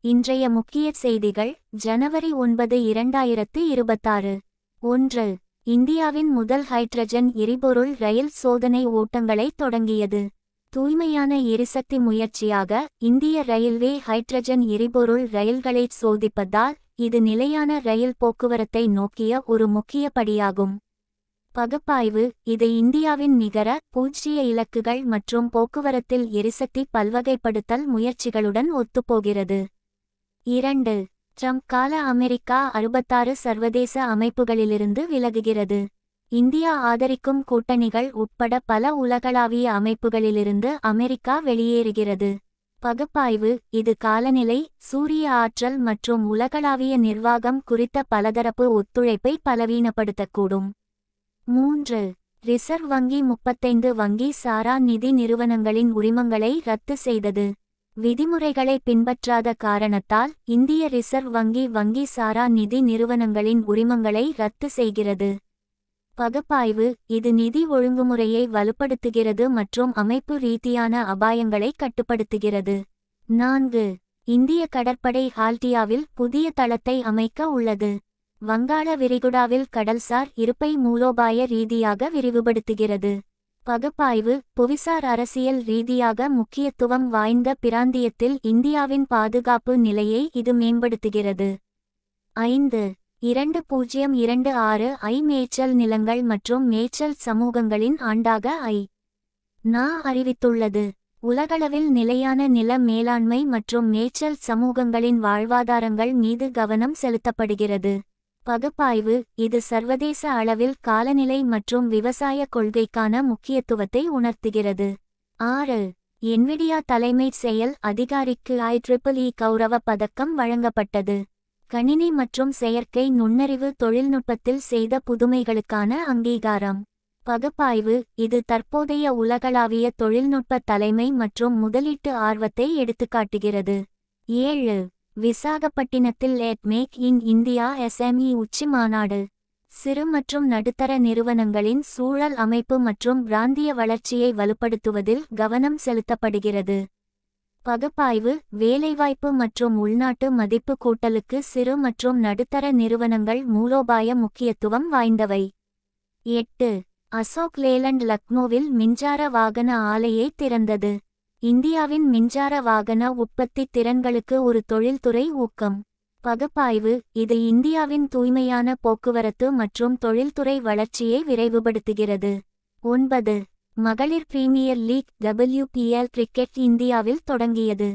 இன்றைய முக்கிய செய்திகள் ஜனவரி 9 2026. 1. இந்தியாவின் முதல் ஹைட்ரஜன் எரிபொருள் ரயில் சோதனை ஓட்டங்களை தொடங்கியது. தூய்மையான எரிசக்தி முயற்சியாக இந்திய ரயில்வே ஹைட்ரஜன் எரிபொருள் ரயில்களை சோதிப்பதால் இது நிலையான ரயில் போக்குவரத்தை நோக்கிய ஒரு முக்கிய படியாகும். பகுப்பாய்வு இது இந்தியாவின் நிகர பூஜ்ஜிய இலக்குகள் மற்றும் போக்குவரத்தில் எரிசக்தி பல்வகைப்படுத்தல் முயற்சிகளுடன் ஒத்துப்போகிறது. 2. ட்ரம்ப் கால அமெரிக்கா 66 சர்வதேச அமைப்புகளிலிருந்து விலகுகிறது. இந்தியா ஆதரிக்கும் கூட்டணிகள் உட்பட பல உலகளாவிய அமைப்புகளிலிருந்து அமெரிக்கா வெளியேறுகிறது. பகுப்பாய்வு இது காலநிலை, சூரிய ஆற்றல் மற்றும் உலகளாவிய நிர்வாகம் குறித்த பலதரப்பு ஒத்துழைப்பை பலவீனப்படுத்தக்கூடும். 3. ரிசர்வ் வங்கி 35 வங்கி சாரா நிதி நிறுவனங்களின் உரிமங்களை ரத்து செய்தது. விதிமுறைகளை பின்பற்றாத காரணத்தால் இந்திய ரிசர்வ் வங்கி வங்கி சாரா நிதி நிறுவனங்களின் உரிமங்களை ரத்து செய்கிறது. பகுப்பாய்வு இது நிதி ஒழுங்குமுறையை வலுப்படுத்துகிறது மற்றும் அமைப்பு ரீதியான அபாயங்களை கட்டுப்படுத்துகிறது. 4. இந்திய கடற்படை ஹால்டியாவில் புதிய தளத்தை அமைக்க உள்ளது. வங்காள விரிகுடாவில் கடல்சார் இருப்பை மூலோபாய ரீதியாக விரிவுபடுத்துகிறது. பகுப்பாய்வு புவிசார் அரசியல் ரீதியாக முக்கியத்துவம் வாய்ந்த பிராந்தியத்தில் இந்தியாவின் பாதுகாப்பு நிலையை இது மேம்படுத்துகிறது. 5. 2026 மேய்ச்சல் நிலங்கள் மற்றும் மேய்ச்சல் சமூகங்களின் ஆண்டாக ஐ.நா. அறிவித்துள்ளது. உலகளவில் நிலையான நில மேலாண்மை மற்றும் மேய்ச்சல் சமூகங்களின் வாழ்வாதாரங்கள் மீது கவனம் செலுத்தப்படுகிறது. பகுப்பாய்வு இது சர்வதேச அளவில் காலநிலை மற்றும் விவசாய கொள்கைக்கான முக்கியத்துவத்தை உணர்த்துகிறது. 6. என்விடியா தலைமைச் செயல் அதிகாரிக்கு IEEE கௌரவ பதக்கம் வழங்கப்பட்டது. கணினி மற்றும் செயற்கை நுண்ணறிவு தொழில்நுட்பத்தில் செய்த புதுமைகளுக்கான அங்கீகாரம். பகுப்பாய்வு இது தற்போதைய உலகளாவிய தொழில்நுட்ப தலைமை மற்றும் முதலீட்டு ஆர்வத்தை எடுத்துக்காட்டுகிறது. 7. விசாகப்பட்டினத்தில் மேக் இன் இந்தியா SME உச்சி மாநாடு. சிறு மற்றும் நடுத்தர நிறுவனங்களின் சூழல் அமைப்பு மற்றும் பிராந்திய வளர்ச்சியை வலுப்படுத்துவதில் கவனம் செலுத்தப்படுகிறது. பகுப்பாய்வு வேலைவாய்ப்பு மற்றும் உள்நாட்டு மதிப்பு கூட்டலுக்கு சிறு மற்றும் நடுத்தர நிறுவனங்கள் மூலோபாய முக்கியத்துவம் வாய்ந்தவை. 8. அசோக் லேலண்ட் லக்னோவில் மின்சார வாகன ஆலையை திறந்தது. இந்தியாவின் மின்சார வாகன உற்பத்தி திறன்களுக்கு ஒரு தொழில்துறை ஊக்கம். பகுப்பாய்வு இது இந்தியாவின் தூய்மையான போக்குவரத்து மற்றும் தொழில்துறை வளர்ச்சியை விரைவுபடுத்துகிறது. 9. மகளிர் பிரீமியர் லீக் WPL கிரிக்கெட் இந்தியாவில் தொடங்கியது.